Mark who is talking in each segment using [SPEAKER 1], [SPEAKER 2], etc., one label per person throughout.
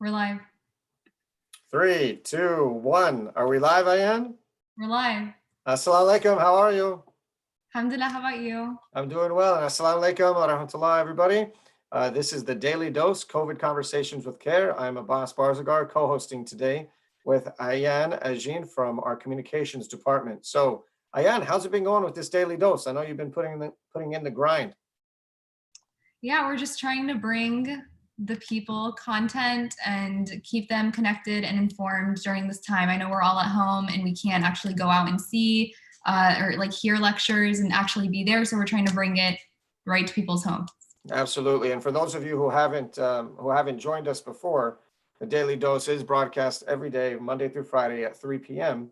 [SPEAKER 1] We're live.
[SPEAKER 2] 3, 2, 1. Are we live, Ayan?
[SPEAKER 1] We're live.
[SPEAKER 2] Assalamu alaikum. How are you?
[SPEAKER 1] Alhamdulillah, how about you?
[SPEAKER 2] I'm doing well. Assalamu alaikum wa rahmatullah, everybody. This is the Daily Dose, COVID Conversations with Care. I'm Abbas Barzagar, co-hosting today with Ayan Ajin from our communications department. So, Ayan, how's it been going with this Daily Dose? I know you've been putting in the grind.
[SPEAKER 1] Yeah, we're just trying to bring the people content and keep them connected and informed during this time. I know we're all at home and we can't actually go out and see or like hear lectures and actually be there. So we're trying to bring it right to people's homes.
[SPEAKER 2] Absolutely. And for those of you who haven't joined us before, the Daily Dose is broadcast every day, Monday through Friday at 3 p.m.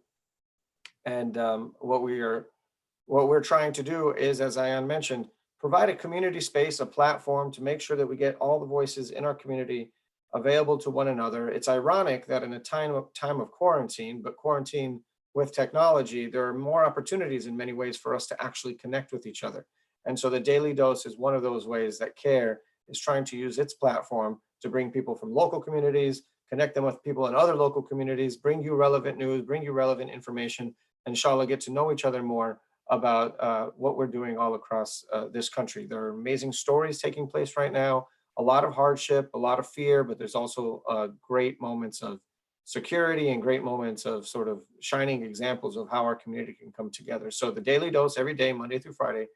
[SPEAKER 2] And what we're trying to do is, as Ayan mentioned, provide a community space, a platform to make sure that we get all the voices in our community available to one another. It's ironic that in a time of quarantine, but quarantine with technology, there are more opportunities in many ways for us to actually connect with each other. And so the Daily Dose is one of those ways that CARE is trying to use its platform to bring people from local communities, connect them with people in other local communities, bring you relevant news, bring you relevant information, and inshallah get to know each other more about what we're doing all across this country. There are amazing stories taking place right now, a lot of hardship, a lot of fear, but there's also great moments of security and great moments of sort of shining examples of how our community can come together. So the Daily Dose every day, Monday through Friday,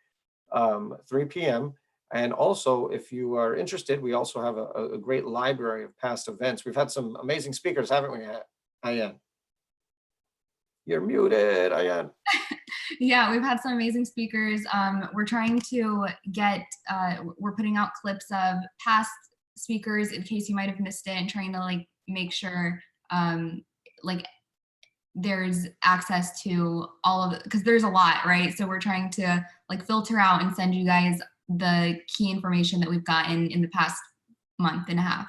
[SPEAKER 2] 3 p.m. And also, if you are interested, we also have a great library of past events. We've had some amazing speakers, haven't we, Ayan? You're muted, Ayan.
[SPEAKER 1] Yeah, we've had some amazing speakers. We're trying to we're putting out clips of past speakers in case you might have missed it, and trying to like make sure there's access to all of it, because there's a lot, right? So we're trying to like filter out and send you guys the key information that we've gotten in the past month and a half.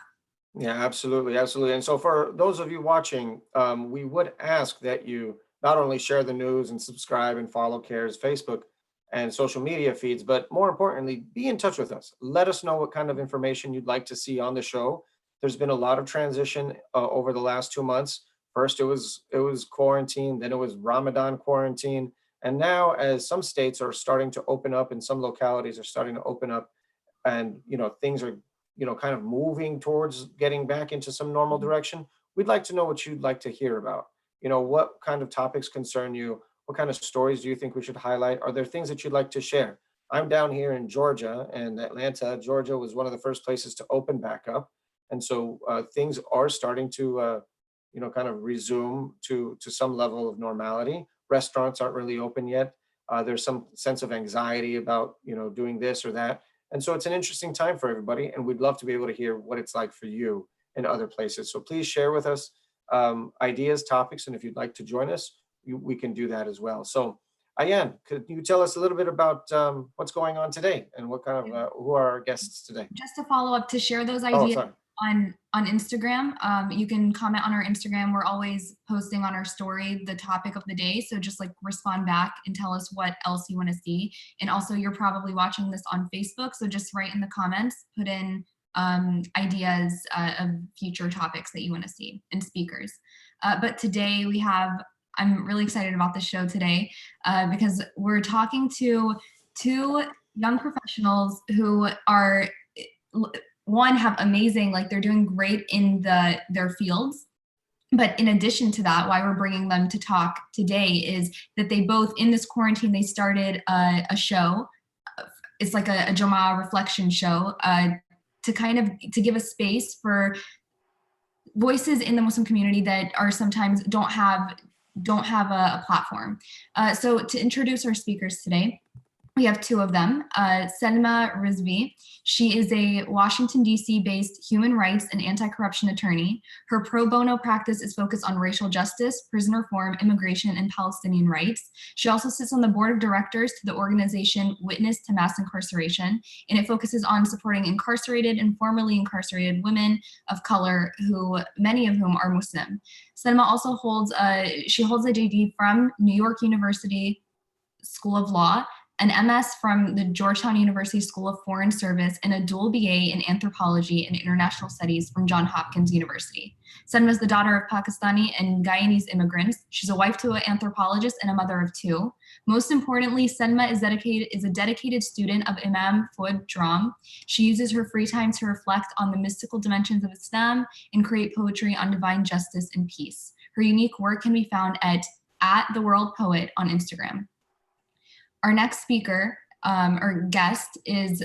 [SPEAKER 2] Yeah, absolutely. And so for those of you watching, we would ask that you not only share the news and subscribe and follow CARE's Facebook and social media feeds, but more importantly, be in touch with us. Let us know what kind of information you'd like to see on the show. There's been a lot of transition over the last 2 months. First, it was quarantine, then it was Ramadan quarantine. And now, as some states are starting to open up and some localities are starting to open up, and things are kind of moving towards getting back into some normal direction, we'd like to know what you'd like to hear about. What kind of topics concern you? What kind of stories do you think we should highlight? Are there things that you'd like to share? I'm down here in Georgia, and Atlanta, Georgia was one of the first places to open back up. And so things are starting to, kind of resume to some level of normality. Restaurants aren't really open yet. There's some sense of anxiety about, doing this or that. And so it's an interesting time for everybody. And we'd love to be able to hear what it's like for you in other places. So please share with us ideas, topics, and if you'd like to join us, we can do that as well. So Ayan, could you tell us a little bit about what's going on today and what kind of who are our guests today?
[SPEAKER 1] Just to follow up, to share those ideas on Instagram. You can comment on our Instagram. We're always posting on our story the topic of the day, so just like respond back and tell us what else you want to see. And also, you're probably watching this on Facebook, so just write in the comments, put in ideas of future topics that you want to see and speakers. But today I'm really excited about the show today because we're talking to two young professionals who are, one, have amazing, they're doing great in their fields. But in addition to that, why we're bringing them to talk today is that they both, in this quarantine, they started a show. It's like a Jama'ah reflection show to give a space for voices in the Muslim community that are sometimes don't have a platform. So to introduce our speakers today, we have two of them. Salmah Rizvi. She is a Washington, D.C. based human rights and anti-corruption attorney. Her pro bono practice is focused on racial justice, prison reform, immigration, and Palestinian rights. She also sits on the board of directors to the organization Witness to Mass Incarceration, and it focuses on supporting incarcerated and formerly incarcerated women of color, many of whom are Muslim. Salmah also holds a JD from New York University School of Law, an MS from the Georgetown University School of Foreign Service, and a dual BA in Anthropology and International Studies from Johns Hopkins University. Salmah is the daughter of Pakistani and Guyanese immigrants. She's a wife to an anthropologist and a mother of two. Most importantly, Salmah is a dedicated student of Imam Fuad Dram. She uses her free time to reflect on the mystical dimensions of Islam and create poetry on divine justice and peace. Her unique work can be found at The World Poet on Instagram. Our next speaker or guest is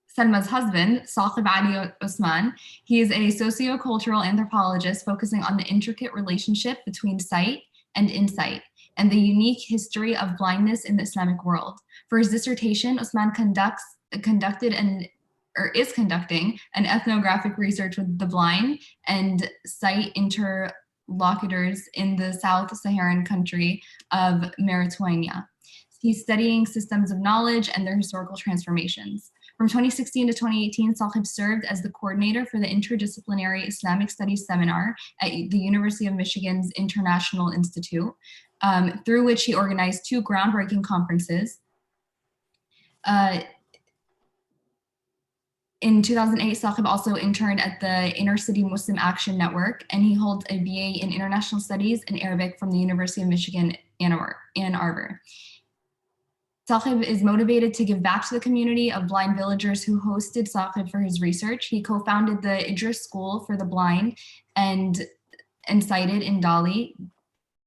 [SPEAKER 1] Salmah's husband, Saquib Ali Usman. He is a sociocultural anthropologist focusing on the intricate relationship between sight and insight and the unique history of blindness in the Islamic world. For his dissertation, Usman is conducting an ethnographic research with the blind and sight interlocutors in the South Saharan country of Mauritania. He's studying systems of knowledge and their historical transformations. From 2016 to 2018, Saquib served as the coordinator for the Interdisciplinary Islamic Studies Seminar at the University of Michigan's International Institute, through which he organized 2 groundbreaking conferences. In 2008, Saquib also interned at the Inner City Muslim Action Network, and he holds a BA in International Studies and Arabic from the University of Michigan, Ann Arbor. Saquib is motivated to give back to the community of blind villagers who hosted Saquib for his research. He co-founded the Idris School for the Blind and sighted in Dali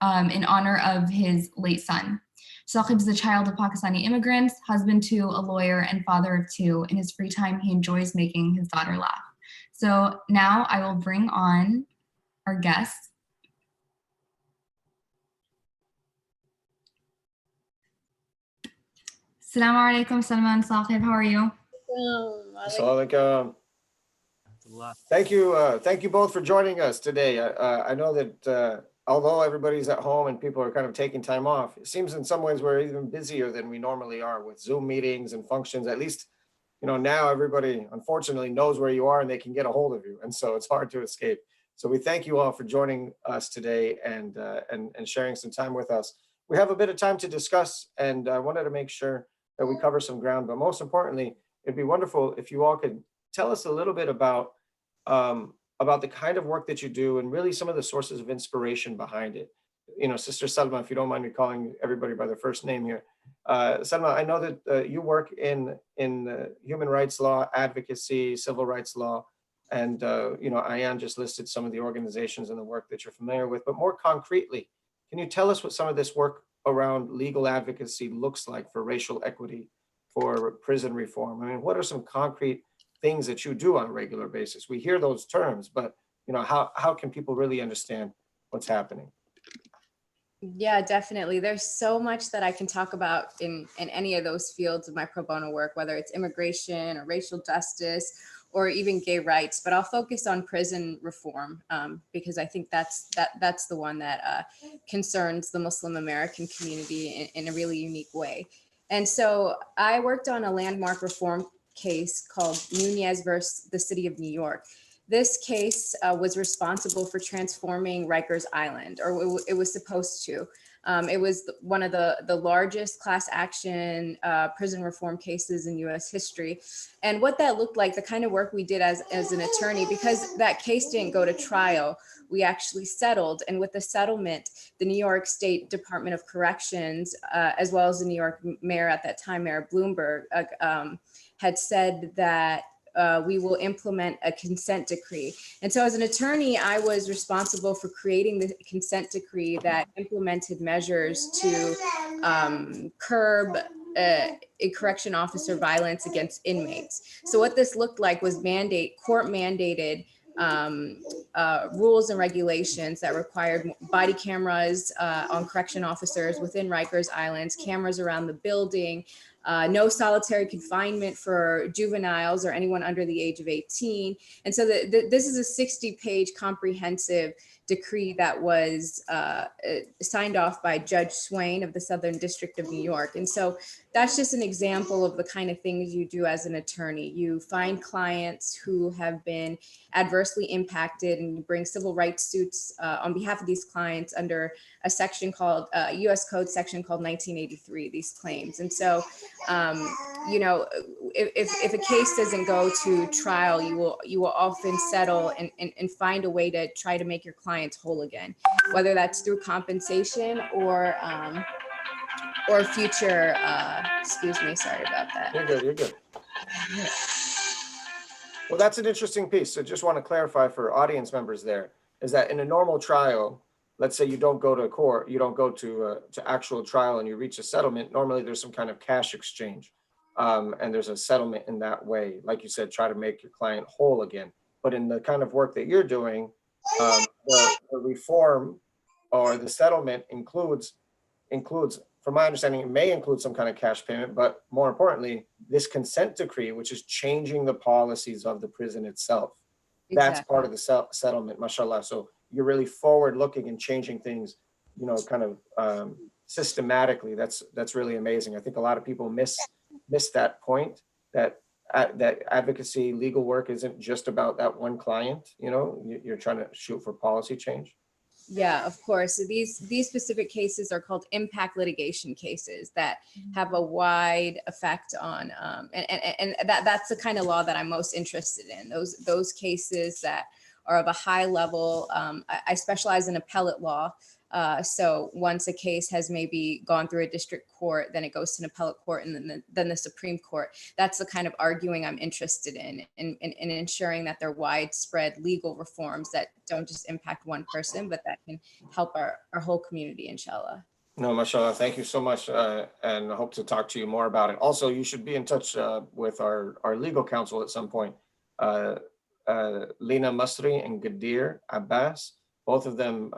[SPEAKER 1] in honor of his late son. Saquib is the child of Pakistani immigrants, husband to a lawyer, and father of 2. In his free time, he enjoys making his daughter laugh. So now I will bring on our guest. Assalamu alaikum, Salmah and Saquib. How are you?
[SPEAKER 2] Thank you both for joining us today. I know that although everybody's at home and people are kind of taking time off, it seems in some ways we're even busier than we normally are with Zoom meetings and functions. At least, now everybody unfortunately knows where you are and they can get a hold of you, and so it's hard to escape. So we thank you all for joining us today and sharing some time with us. We have a bit of time to discuss, and I wanted to make sure that we cover some ground, but most importantly, it'd be wonderful if you all could tell us a little bit about the kind of work that you do and really some of the sources of inspiration behind it. Sister Salmah, if you don't mind me calling everybody by their first name here. Salmah, I know that you work in human rights law, advocacy, civil rights law, and Ayan just listed some of the organizations and the work that you're familiar with, but more concretely, can you tell us what some of this work around legal advocacy looks like for racial equity, for prison reform? I mean, what are some concrete things that you do on a regular basis? We hear those terms, but how can people really understand what's happening?
[SPEAKER 3] Yeah, definitely. There's so much that I can talk about in any of those fields of my pro bono work, whether it's immigration or racial justice or even gay rights, but I'll focus on prison reform because I think that's the one that concerns the Muslim American community in a really unique way. And so I worked on a landmark reform case called Nunez versus the City of New York. This case was responsible for transforming Rikers Island, or it was supposed to. It was one of the largest class action prison reform cases in US history. And what that looked like, the kind of work we did as an attorney, because that case didn't go to trial, we actually settled. And with the settlement, the New York State Department of Corrections, as well as the New York mayor at that time, Mayor Bloomberg, had said that we will implement a consent decree. And so as an attorney, I was responsible for creating the consent decree that implemented measures to curb a correction officer violence against inmates. So what this looked like was court mandated rules and regulations that required body cameras on correction officers within Rikers Islands, cameras around the building, no solitary confinement for juveniles or anyone under the age of 18. And so this is a 60-page comprehensive decree that was signed off by Judge Swain of the Southern District of New York. And so that's just an example of the kind of things you do as an attorney. You find clients who have been adversely impacted and you bring civil rights suits on behalf of these clients under a section called US Code section called 1983, these claims. And so, you know, if a case doesn't go to trial, you will often settle and find a way to try to make your clients whole again, whether that's through compensation or future, excuse me, sorry about that.
[SPEAKER 2] You're good, you're good. Well, that's an interesting piece. So just want to clarify for audience members there, is that in a normal trial, let's say you don't go to court, you don't go to actual trial and you reach a settlement, normally there's some kind of cash exchange. And there's a settlement in that way. Like you said, try to make your client whole again. But in the kind of work that you're doing, the reform or the settlement includes, from my understanding, it may include some kind of cash payment, but more importantly, this consent decree, which is changing the policies of the prison itself.
[SPEAKER 3] Exactly.
[SPEAKER 2] That's part of the settlement, mashallah. So you're really forward looking and changing things, you know, kind of systematically. That's really amazing. I think a lot of people miss that point, that advocacy, legal work isn't just about that one client, you know, you're trying to shoot for policy change.
[SPEAKER 3] Yeah, of course. So these specific cases are called impact litigation cases that have a wide effect on, and that's the kind of law that I'm most interested in. Those cases that are of a high level. I specialize in appellate law. So once a case has maybe gone through a district court, then it goes to an appellate court and then the Supreme Court. That's the kind of arguing I'm interested in ensuring that there are widespread legal reforms that don't just impact one person, but that can help our whole community, inshallah.
[SPEAKER 2] No, mashallah, thank you so much. And I hope to talk to you more about it. Also, you should be in touch with our legal counsel at some point. Lina Masri and Gadir Abbas. Both of them,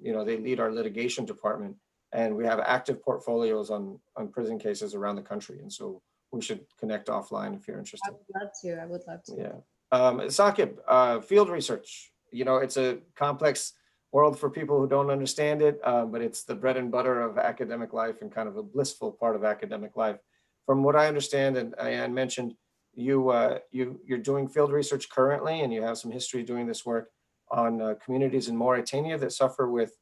[SPEAKER 2] you know, they lead our litigation department, and we have active portfolios on prison cases around the country. And so we should connect offline if you're interested.
[SPEAKER 3] I would love to.
[SPEAKER 2] Yeah. Saquib, field research, you know, it's a complex world for people who don't understand it, but it's the bread and butter of academic life and kind of a blissful part of academic life. From what I understand, and Ayan mentioned, you're doing field research currently, and you have some history doing this work on communities in Mauritania that suffer with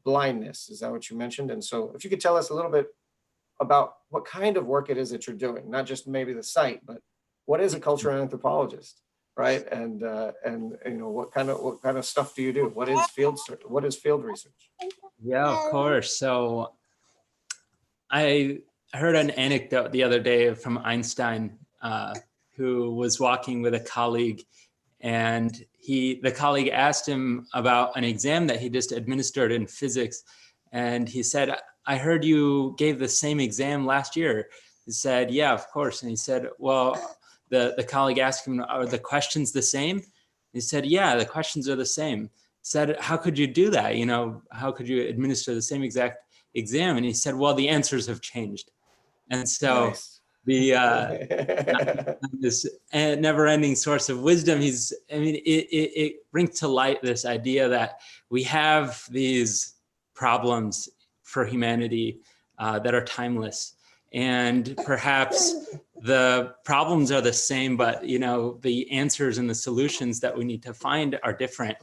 [SPEAKER 2] blindness. Is that what you mentioned? And so if you could tell us a little bit about what kind of work it is that you're doing, not just maybe the site, but what is a cultural anthropologist, right? And you know, what kind of stuff do you do? What is field research?
[SPEAKER 4] Yeah, of course. So I heard an anecdote the other day from Einstein, who was walking with a colleague, and the colleague asked him about an exam that he just administered in physics. And he said, I heard you gave the same exam last year. He said, yeah, of course. And he said, well, the colleague asked him, are the questions the same? He said, yeah, the questions are the same. He said, how could you do that? You know, how could you administer the same exact exam? And he said, well, the answers have changed. And so
[SPEAKER 2] Nice.
[SPEAKER 4] This never-ending source of wisdom. It brings to light this idea that we have these problems for humanity that are timeless, and perhaps the problems are the same, but you know, the answers and the solutions that we need to find are different.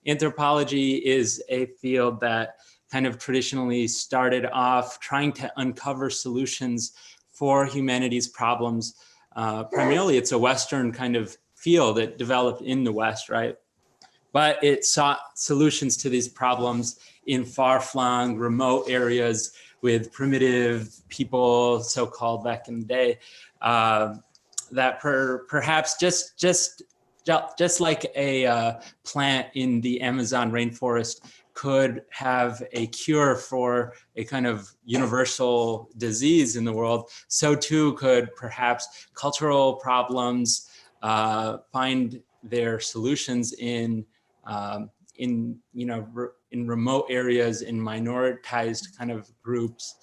[SPEAKER 4] Anthropology is a field that kind of traditionally started off trying to uncover solutions for humanity's problems. Primarily, it's a Western kind of field that developed in the West, right? But it sought solutions to these problems in far-flung, remote areas with primitive people, so-called back in the day, that perhaps just like a plant in the Amazon rainforest could have a cure for a kind of universal disease in the world, so too could perhaps cultural problems find their solutions in remote areas, in minoritized kind of groups.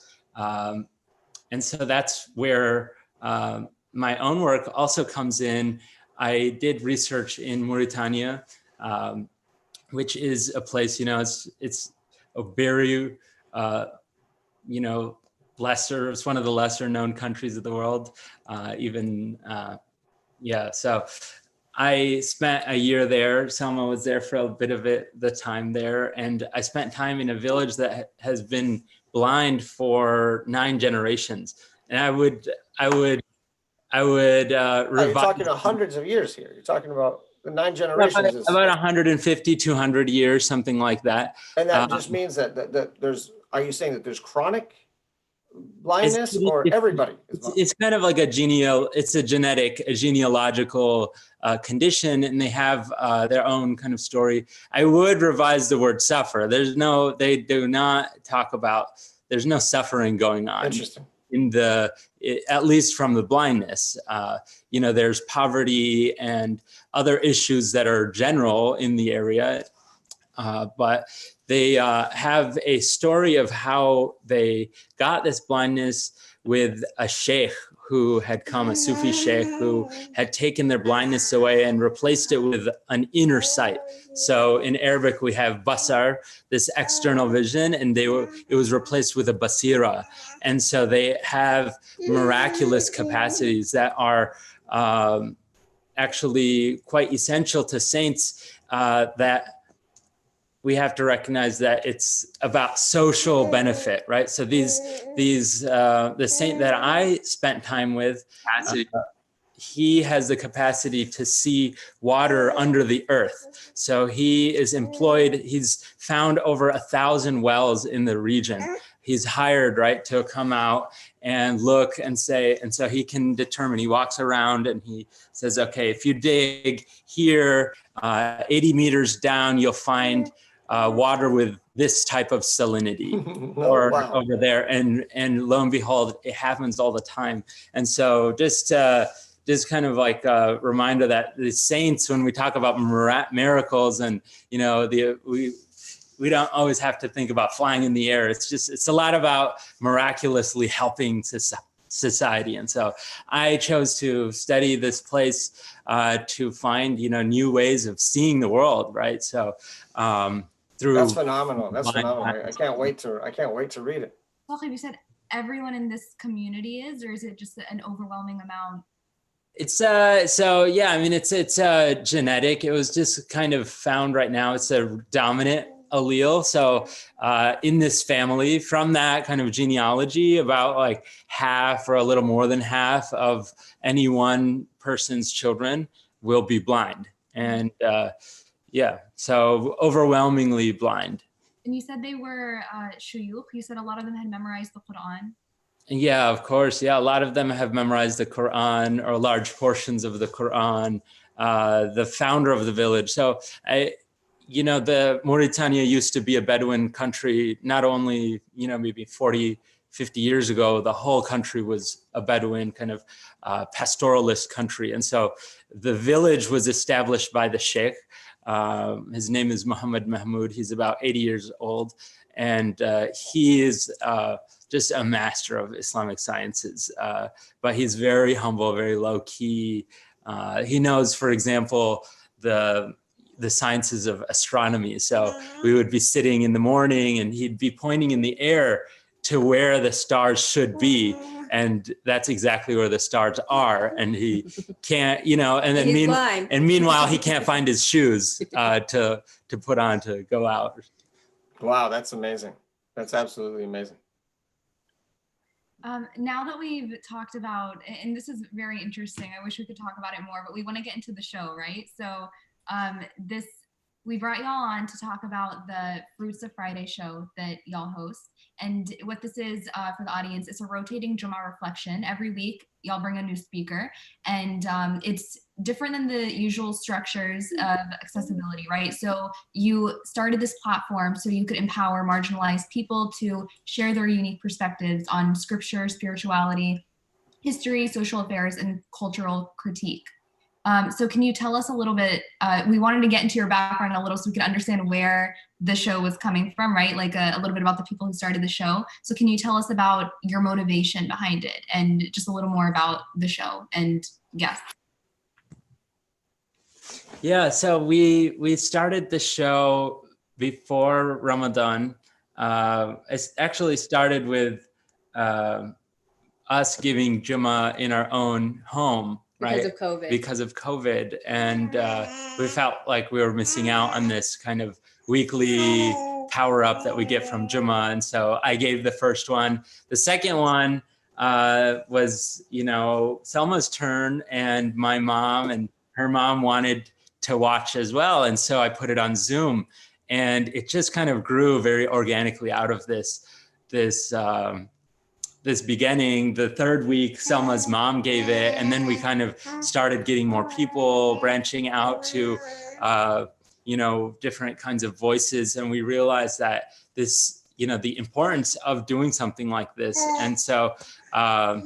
[SPEAKER 4] And so that's where my own work also comes in. I did research in Mauritania, which is a place, it's a very, it's one of the lesser known countries of the world, so I spent a year there. Salmah was there for a bit of the time there. And I spent time in a village that has been blind for 9 generations. And I would
[SPEAKER 2] You're talking about hundreds of years here. You're talking about the 9 generations.
[SPEAKER 4] About 150, 200 years, something like that.
[SPEAKER 2] And that just means that are you saying that there's chronic blindness or everybody?
[SPEAKER 4] It's kind of like a genealogical condition, and they have their own kind of story. I would revise the word suffer. There's no suffering going on.
[SPEAKER 2] Interesting.
[SPEAKER 4] At least from the blindness, there's poverty and other issues that are general in the area, but they have a story of how they got this blindness with a sheikh who had come, a Sufi sheikh who had taken their blindness away and replaced it with an inner sight. So in Arabic, we have basar, this external vision, and it was replaced with a basira. And so they have miraculous capacities that are actually quite essential to saints, that we have to recognize that it's about social benefit, right? So the saint that I spent time with, he has the capacity to see water under the earth. So he is employed, he's found over 1,000 wells in the region. He's hired, right, to come out and look and say, and so he can determine, he walks around and he says, okay, if you dig here, 80 meters down, you'll find water with this type of salinity, or over there, and lo and behold, it happens all the time. And so just kind of like a reminder that the saints, when we talk about miracles, and we don't always have to think about flying in the air. It's a lot about miraculously helping society. And so I chose to study this place to find new ways of seeing the world, right? So
[SPEAKER 2] that's phenomenal. That's phenomenal. I can't wait to read it.
[SPEAKER 1] Saquib, you said everyone in this community is, or is it just an overwhelming amount?
[SPEAKER 4] It's it's genetic. It was just kind of found right now. It's a dominant allele. So in this family, from that kind of genealogy, about like half or a little more than half of any one person's children will be blind. And so overwhelmingly blind.
[SPEAKER 1] And you said they were shuyukh. You said a lot of them had memorized the Quran.
[SPEAKER 4] Yeah, of course. Yeah, a lot of them have memorized the Quran, or large portions of the Quran. The founder of the village. So the Mauritania used to be a Bedouin country. Not only, maybe 40, 50 years ago, the whole country was a Bedouin kind of pastoralist country. And so the village was established by the sheikh. His name is Muhammad Mahmoud. He's about 80 years old. And he is just a master of Islamic sciences. But he's very humble, very low key. He knows, for example, the sciences of astronomy. So we would be sitting in the morning and he'd be pointing in the air to where the stars should be. And that's exactly where the stars are. And he can't, and then meanwhile, he can't find his shoes to put on to go out.
[SPEAKER 2] Wow, that's amazing. That's absolutely amazing.
[SPEAKER 1] Now that we've talked about, and this is very interesting, I wish we could talk about it more, but we want to get into the show, right? So we brought y'all on to talk about the Fruits of Friday show that y'all host. And what this is for the audience, it's a rotating Jummah reflection. Every week, y'all bring a new speaker. And it's different than the usual structures of accessibility, right? So you started this platform so you could empower marginalized people to share their unique perspectives on scripture, spirituality, history, social affairs, and cultural critique. So can you tell us a little bit, we wanted to get into your background a little so we could understand where the show was coming from, right? Like a little bit about the people who started the show. So can you tell us about your motivation behind it and just a little more about the show and guests?
[SPEAKER 4] Yeah, so we started the show before Ramadan. It actually started with us giving Jummah in our own home, right? Because of COVID. And we felt like we were missing out on this kind of weekly power up that we get from Jummah. And so I gave the first one. The second one was, Salmah's turn, and my mom and her mom wanted to watch as well. And so I put it on Zoom, and it just kind of grew very organically out of this beginning. The third week, Salmah's mom gave it, and then we kind of started getting more people branching out to, different kinds of voices. And we realized that this, the importance of doing something like this. And so, I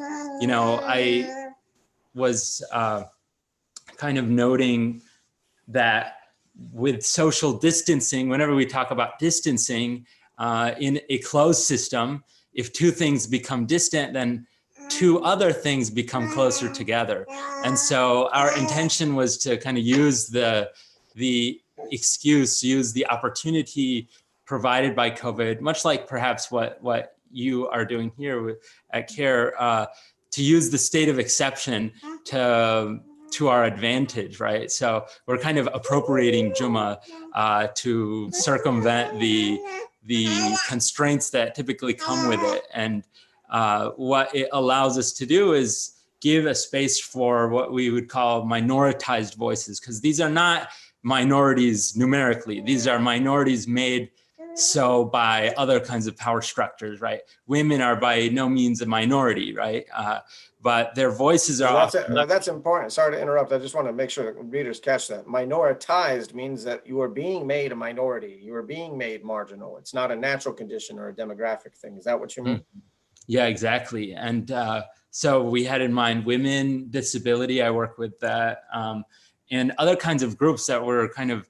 [SPEAKER 4] was kind of noting that with social distancing, whenever we talk about distancing in a closed system, if two things become distant, then two other things become closer together. And so our intention was to kind of use the excuse, use the opportunity provided by COVID, much like perhaps what you are doing here at CARE, to use the state of exception to our advantage, right? So we're kind of appropriating Jummah to circumvent the constraints that typically come with it. And what it allows us to do is give a space for what we would call minoritized voices, because these are not minorities numerically. These are minorities made so by other kinds of power structures, right? Women are by no means a minority, right? But their voices are
[SPEAKER 2] that's important. Sorry to interrupt. I just want to make sure that readers catch that. Minoritized means that you are being made a minority. You are being made marginal. It's not a natural condition or a demographic thing. Is that what you mean?
[SPEAKER 4] Yeah, exactly. And so we had in mind women, disability. I work with that, and other kinds of groups that were kind of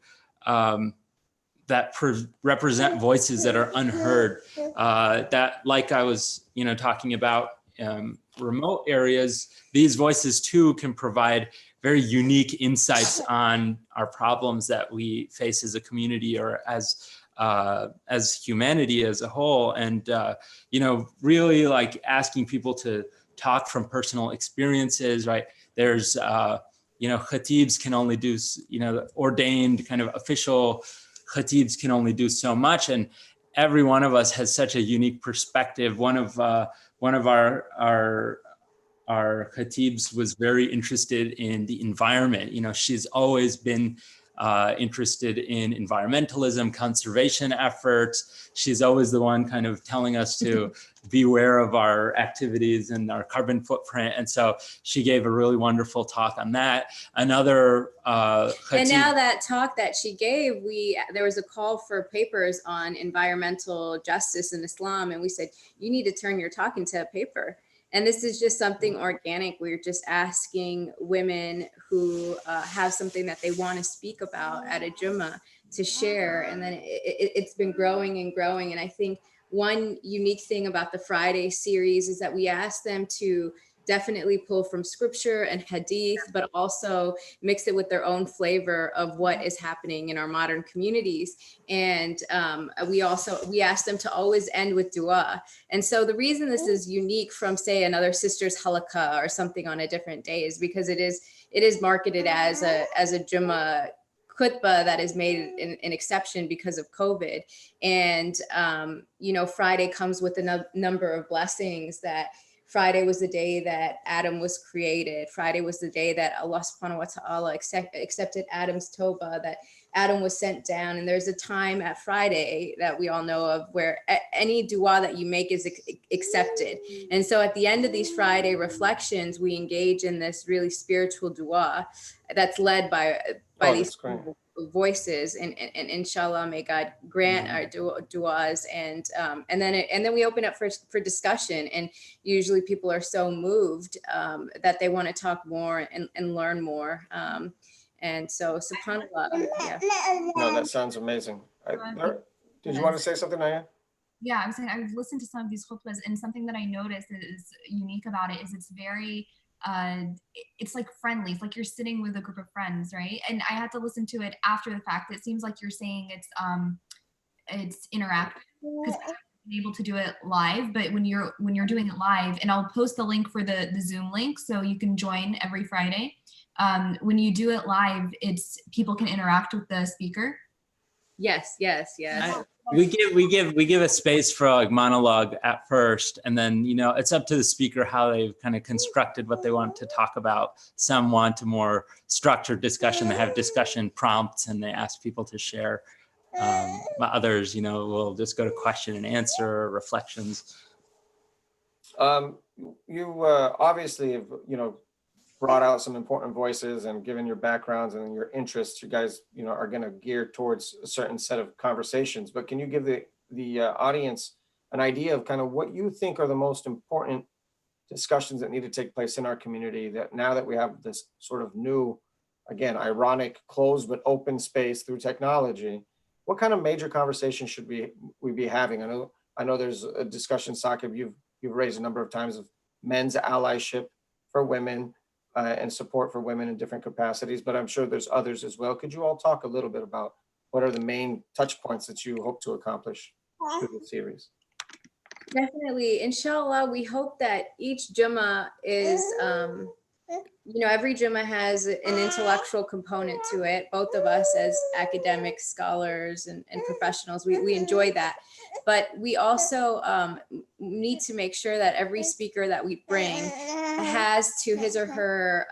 [SPEAKER 4] that represent voices that are unheard. That, like I was, talking about remote areas, these voices too can provide very unique insights on our problems that we face as a community or as humanity as a whole. And really like asking people to talk from personal experiences, right? There's khatibs can only do, ordained kind of official khatibs can only do so much, and every one of us has such a unique perspective. One of our khatibs was very interested in the environment. She's always been interested in environmentalism, conservation efforts. She's always the one kind of telling us to beware of our activities and our carbon footprint. And so she gave a really wonderful talk on that. Another
[SPEAKER 3] and now that talk that she gave, there was a call for papers on environmental justice in Islam, and we said, you need to turn your talk into a paper. And this is just something organic. We're just asking women who have something that they want to speak about at a Jummah to share. And then it's been growing and growing. And I think one unique thing about the Friday series is that we ask them to definitely pull from scripture and hadith, but also mix it with their own flavor of what is happening in our modern communities. And we ask them to always end with dua. And so the reason this is unique from, say, another sister's halaqah or something on a different day is because it is marketed as a Jummah khutbah that is made an exception because of COVID. And, Friday comes with a number of blessings. That Friday was the day that Adam was created. Friday was the day that Allah subhanahu wa ta'ala accepted Adam's tawbah, that Adam was sent down. And there's a time at Friday that we all know of where any dua that you make is accepted. And so at the end of these Friday reflections, we engage in this really spiritual dua that's led by these voices, and inshallah, may God grant our du'as, and then we open up for discussion, and usually people are so moved that they want to talk more and learn more, and so subhanallah. Yeah.
[SPEAKER 2] No, that sounds amazing. Did you want to say something, Naya?
[SPEAKER 1] Yeah, I was saying I've listened to some of these khutbahs, and something that I noticed that is unique about it is it's very it's like friendly. It's like you're sitting with a group of friends, right? And I had to listen to it after the fact. It seems like you're saying it's interactive, because I've been able to do it live, but when you're doing it live, and I'll post the link for the Zoom link so you can join every Friday. When you do it live, it's people can interact with the speaker.
[SPEAKER 3] Yes.
[SPEAKER 4] We give a space for like monologue at first, and then, you know, it's up to the speaker how they've kind of constructed what they want to talk about. Some want a more structured discussion. They have discussion prompts and they ask people to share. Others, you know, will just go to question and answer, reflections.
[SPEAKER 2] You obviously have, you know, brought out some important voices, and given your backgrounds and your interests, you guys, you know, are going to gear towards a certain set of conversations. But can you give the audience an idea of kind of what you think are the most important discussions that need to take place in our community, that now that we have this sort of new, again, ironic, closed but open space through technology, what kind of major conversations should we be having? I know there's a discussion, Saquib, you've raised a number of times, of men's allyship for women, and support for women in different capacities, but I'm sure there's others as well. Could you all talk a little bit about what are the main touch points that you hope to accomplish through the series?
[SPEAKER 3] Definitely. Inshallah, we hope that each Jummah is, you know, every Jummah has an intellectual component to it. Both of us as academic scholars and professionals, we enjoy that. But we also need to make sure that every speaker that we bring has to his or her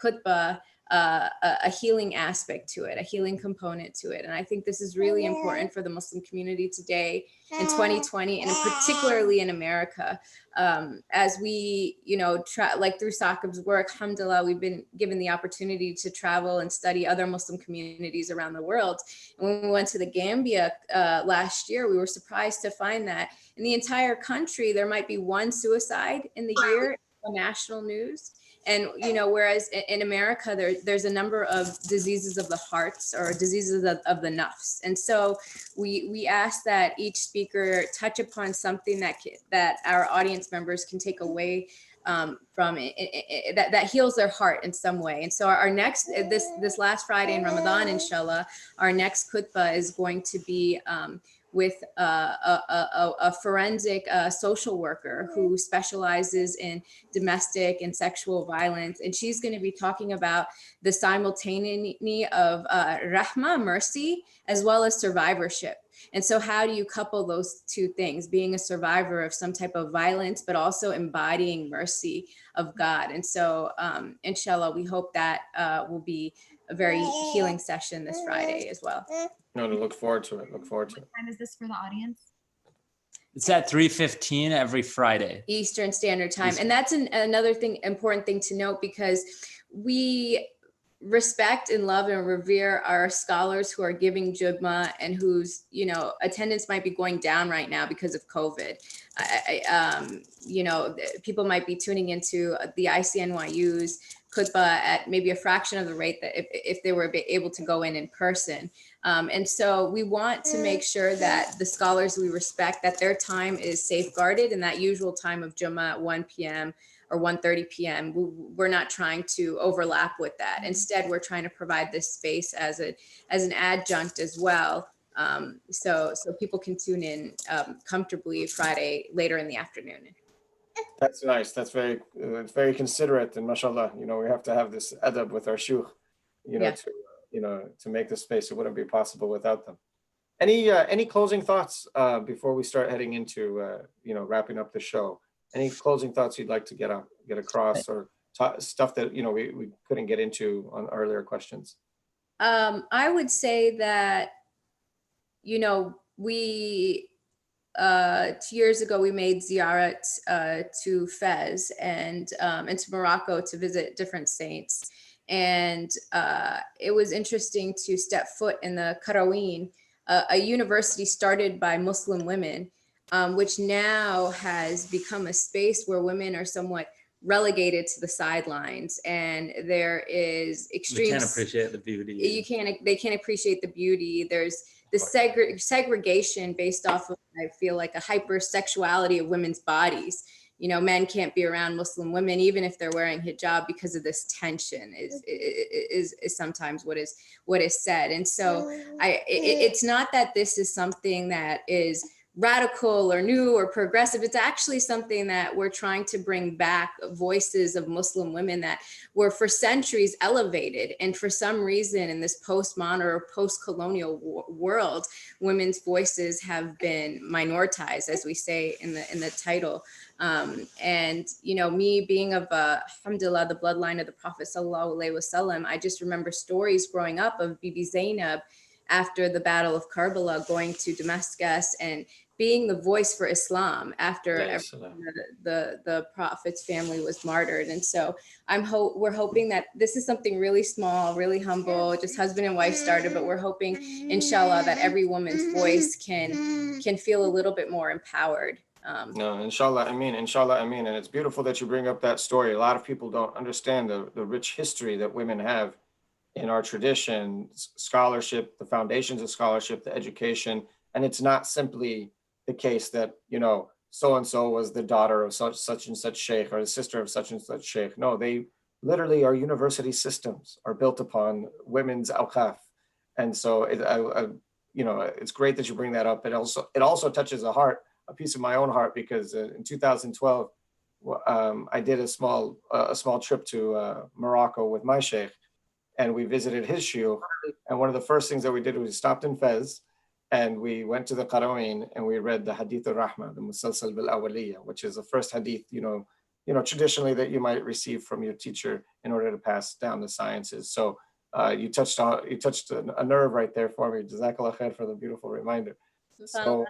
[SPEAKER 3] khutbah a healing aspect to it, a healing component to it. And I think this is really important for the Muslim community today in 2020, and particularly in America. As we, you know, like through Saquib's work, alhamdulillah, we've been given the opportunity to travel and study other Muslim communities around the world. And when we went to the Gambia last year, we were surprised to find that in the entire country, there might be one suicide in the year on national news. And, you know, whereas in America, there's a number of diseases of the hearts or diseases of the nafs. And so we ask that each speaker touch upon something that our audience members can take away from it, that heals their heart in some way. And so our next, this last Friday in Ramadan, inshallah, our next khutbah is going to be with a forensic social worker who specializes in domestic and sexual violence. And she's going to be talking about the simultaneity of rahma, mercy, as well as survivorship. And so how do you couple those two things, being a survivor of some type of violence, but also embodying mercy of God? And so inshallah, we hope that will be a very healing session this Friday as well.
[SPEAKER 2] No, to look forward to it. Look forward to it.
[SPEAKER 1] What time is this for the audience?
[SPEAKER 4] It's at 3:15 every Friday.
[SPEAKER 3] Eastern Standard Time. And that's another important thing to note, because we respect and love and revere our scholars who are giving Jummah and whose, you know, attendance might be going down right now because of COVID. You know, people might be tuning into the ICNYU's khutbah at maybe a fraction of the rate that if they were able to go in person. And so we want to make sure that the scholars we respect, that their time is safeguarded, and that usual time of Jummah at 1 p.m. or 1:30 p.m. We're not trying to overlap with that. Instead, we're trying to provide this space as an adjunct as well. So people can tune in comfortably Friday later in the afternoon.
[SPEAKER 2] That's nice. That's very considerate, and mashallah, you know, we have to have this adab with our shuyukh, you know, to make this space. It wouldn't be possible without them. Any closing thoughts before we start heading into you know, wrapping up the show? Any closing thoughts you'd like to get across, or stuff that, you know, we couldn't get into on earlier questions?
[SPEAKER 3] I would say that, you know, we 2 years ago we made ziyarat to Fez and to Morocco to visit different saints. And it was interesting to step foot in the Qarawin, a university started by Muslim women, which now has become a space where women are somewhat relegated to the sidelines, and there is extreme.
[SPEAKER 4] They can't appreciate the beauty.
[SPEAKER 3] They can't appreciate the beauty. There's the segregation based off of, I feel like, a hypersexuality of women's bodies. You know, men can't be around Muslim women, even if they're wearing hijab, because of this tension is sometimes what is said. And so it's not that this is something that is radical or new or progressive. It's actually something that we're trying to bring back, voices of Muslim women that were for centuries elevated. And for some reason in this post-modern or post-colonial world, women's voices have been minoritized, as we say in the title. And, you know, me being of, alhamdulillah, the bloodline of the Prophet sallallahu alaihi wasallam, I just remember stories growing up of Bibi Zainab after the Battle of Karbala, going to Damascus and being the voice for Islam after the Prophet's family was martyred. And so we're hoping that this is something really small, really humble, just husband and wife started, but we're hoping, inshallah, that every woman's voice can feel a little bit more empowered.
[SPEAKER 2] No, inshallah, Ameen, inshallah, Ameen. And it's beautiful that you bring up that story. A lot of people don't understand the rich history that women have in our tradition, scholarship, the foundations of scholarship, the education. And it's not simply the case that, you know, so-and-so was the daughter of such and such sheikh or the sister of such and such sheikh. No, they literally, our university systems are built upon women's awqaf. And so, you know, it's great that you bring that up. It also touches a piece of my own heart, because in 2012, I did a small trip to Morocco with my sheikh, and we visited his shiur. And one of the first things that we did was we stopped in Fez, and we went to the Qarawin, and we read the Hadith al-Rahma, the Musalsal bil-Awaliyya, which is the first hadith, you know, traditionally that you might receive from your teacher in order to pass down the sciences. So you touched a nerve right there for me. Jazakallah khair for the beautiful reminder. So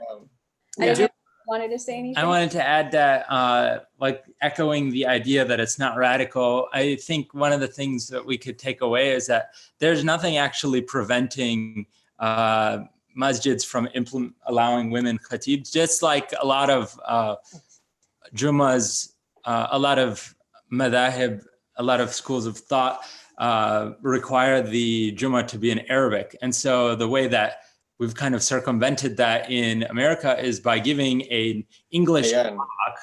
[SPEAKER 3] wanted to say anything?
[SPEAKER 4] I wanted to add that, like echoing the idea that it's not radical, I think one of the things that we could take away is that there's nothing actually preventing masjids from allowing women khatibs, just like a lot of Jummahs, a lot of madahib, a lot of schools of thought require the Jummah to be in Arabic. And so the way that we've kind of circumvented that in America is by giving an English talk,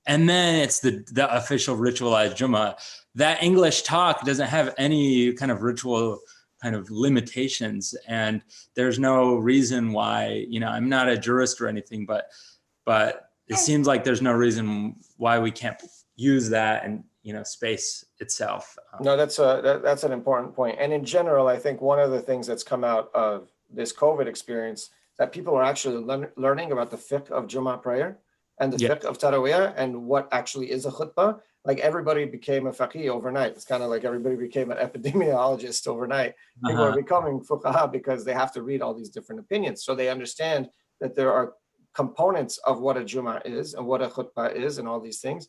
[SPEAKER 4] and then it's the official ritualized Jummah. That English talk doesn't have any kind of ritual kind of limitations, and there's no reason why, you know, I'm not a jurist or anything, but it seems like there's no reason why we can't use that and, you know, space itself.
[SPEAKER 2] No, that's an important point. And in general, I think one of the things that's come out of this COVID experience, that people are actually learning about the fiqh of Jummah prayer and the fiqh of Tarawiyah and what actually is a khutbah. Like everybody became a faqih overnight. It's kind of like everybody became an epidemiologist overnight. People are becoming fuqaha because they have to read all these different opinions. So they understand that there are components of what a Jummah is and what a khutbah is and all these things.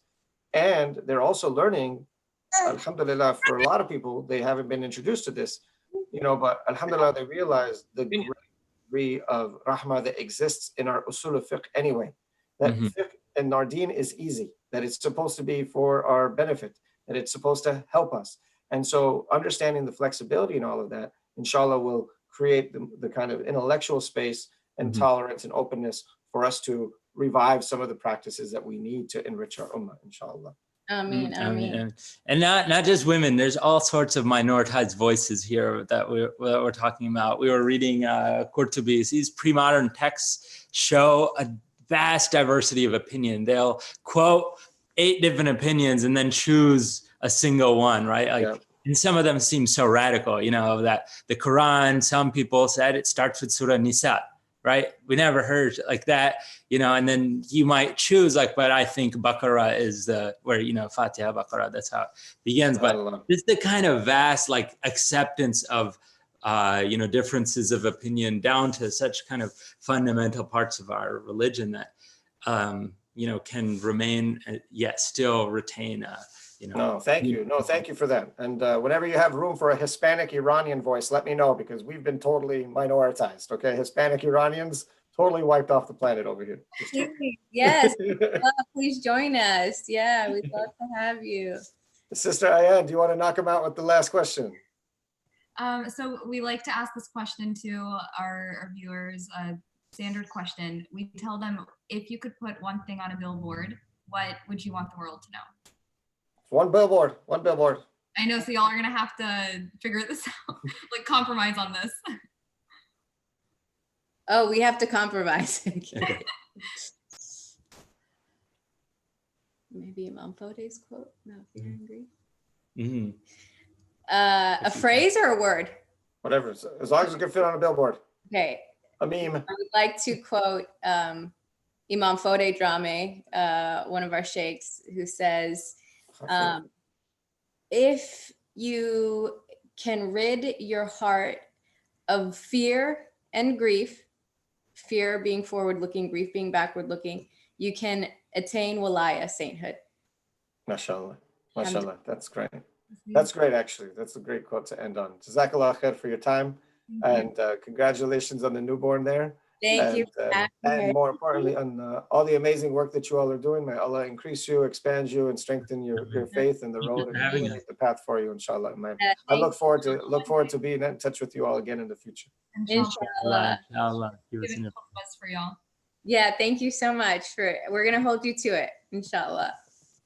[SPEAKER 2] And they're also learning, alhamdulillah, for a lot of people, they haven't been introduced to this, you know, but alhamdulillah, they realize the great degree of rahmah that exists in our usul of fiqh anyway. That fiqh and our deen is easy, that it's supposed to be for our benefit, that it's supposed to help us. And so understanding the flexibility and all of that, inshallah, will create the kind of intellectual space and tolerance and openness for us to revive some of the practices that we need to enrich our ummah, inshallah.
[SPEAKER 3] Ameen, ameen.
[SPEAKER 4] And not just women, there's all sorts of minoritized voices here that we're talking about. We were reading Qurtubi's. These pre-modern texts show a vast diversity of opinion. They'll quote 8 different opinions and then choose a single one, right? Like, and some of them seem so radical, you know, that the Quran, some people said it starts with Surah Nisa, right? We never heard like that, you know, and then you might choose like, but I think Baqarah is where, you know, Fatiha, Baqarah, that's how it begins. But it's the kind of vast like acceptance of, you know, differences of opinion down to such kind of fundamental parts of our religion that, you know, can remain, yet still retain,
[SPEAKER 2] No, thank you. No, thank you for that. And whenever you have room for a Hispanic Iranian voice, let me know, because we've been totally minoritized. Okay, Hispanic Iranians totally wiped off the planet over here.
[SPEAKER 3] Yes, please join us. Yeah, we'd love to have you.
[SPEAKER 2] Sister Ayan, do you want to knock him out with the last question?
[SPEAKER 1] So we like to ask this question to our viewers, a standard question. We tell them, if you could put one thing on a billboard, what would you want the world to know?
[SPEAKER 2] One billboard, one billboard.
[SPEAKER 1] I know, so y'all are gonna have to figure this out, like compromise on this.
[SPEAKER 3] Oh, we have to compromise. Maybe Imam Fode's quote? No, if you're angry.
[SPEAKER 4] Mm-hmm.
[SPEAKER 3] A phrase or a word?
[SPEAKER 2] Whatever, as long as it can fit on a billboard.
[SPEAKER 3] Okay.
[SPEAKER 2] A meme.
[SPEAKER 3] I would like to quote Imam Fode Drame, one of our sheikhs, who says, if you can rid your heart of fear and grief, fear being forward-looking, grief being backward-looking, you can attain walaya, sainthood.
[SPEAKER 2] MashaAllah. MashaAllah. That's great. That's great, actually. That's a great quote to end on. Jazakallah khair for your time. And congratulations on the newborn there.
[SPEAKER 3] Thank you.
[SPEAKER 2] And more importantly, on all the amazing work that you all are doing. May Allah increase you, expand you, and strengthen your faith in the road and illuminate the path for you, inshallah. Man. I look forward to being in touch with you all again in the future.
[SPEAKER 3] Inshallah.
[SPEAKER 1] For y'all.
[SPEAKER 3] Yeah, thank you so much. We're gonna hold you to it, inshallah.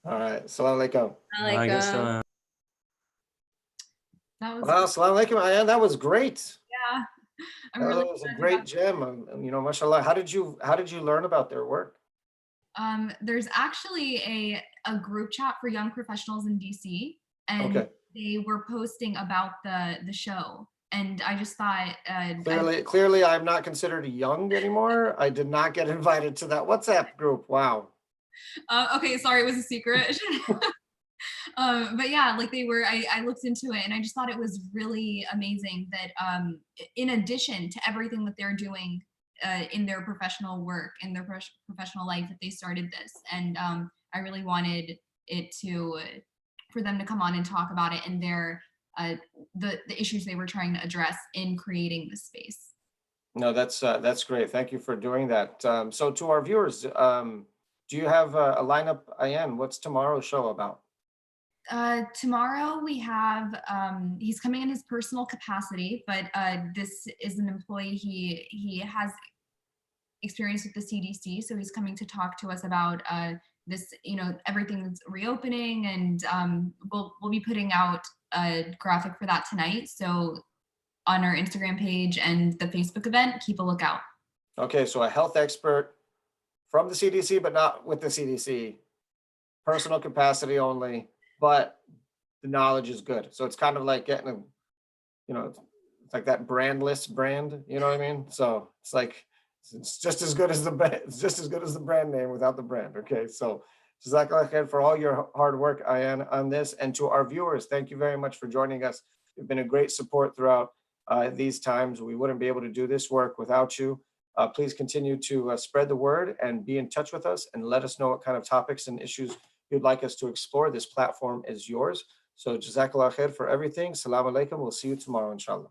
[SPEAKER 2] All right. Assalamu alaikum.
[SPEAKER 3] Alaikum.
[SPEAKER 2] Wow, assalamu alaikum, Ayan. That was great.
[SPEAKER 1] Yeah.
[SPEAKER 2] That was a great gem. You know, mashallah. How did you learn about their work?
[SPEAKER 1] There's actually a group chat for young professionals in DC, and they were posting about the show, and I just thought
[SPEAKER 2] clearly I'm not considered young anymore. I did not get invited to that WhatsApp group. Wow.
[SPEAKER 1] Okay, sorry, it was a secret. But yeah, like I looked into it, and I just thought it was really amazing that in addition to everything that they're doing in their professional work, in their professional life, that they started this. And I really wanted it for them to come on and talk about it and the issues they were trying to address in creating this space.
[SPEAKER 2] No, that's great. Thank you for doing that. So to our viewers, do you have a lineup, Ayan? What's tomorrow's show about?
[SPEAKER 1] Tomorrow we have, he's coming in his personal capacity, but this is an employee, he has experience with the CDC, so he's coming to talk to us about this, everything that's reopening, and we'll be putting out a graphic for that tonight. So on our Instagram page and the Facebook event, keep a lookout.
[SPEAKER 2] Okay, so a health expert from the CDC, but not with the CDC, personal capacity only, but the knowledge is good. So it's kind of like getting it's like that brandless brand, you know what I mean? So it's like, it's just as good as the brand name without the brand. Okay, so Jazakallah khair for all your hard work, Ayan, on this. And to our viewers, thank you very much for joining us. You've been a great support throughout these times. We wouldn't be able to do this work without you. Please continue to spread the word and be in touch with us, and let us know what kind of topics and issues you'd like us to explore. This platform is yours. So Jazakallah khair for everything. Assalamu alaikum. We'll see you tomorrow, inshallah.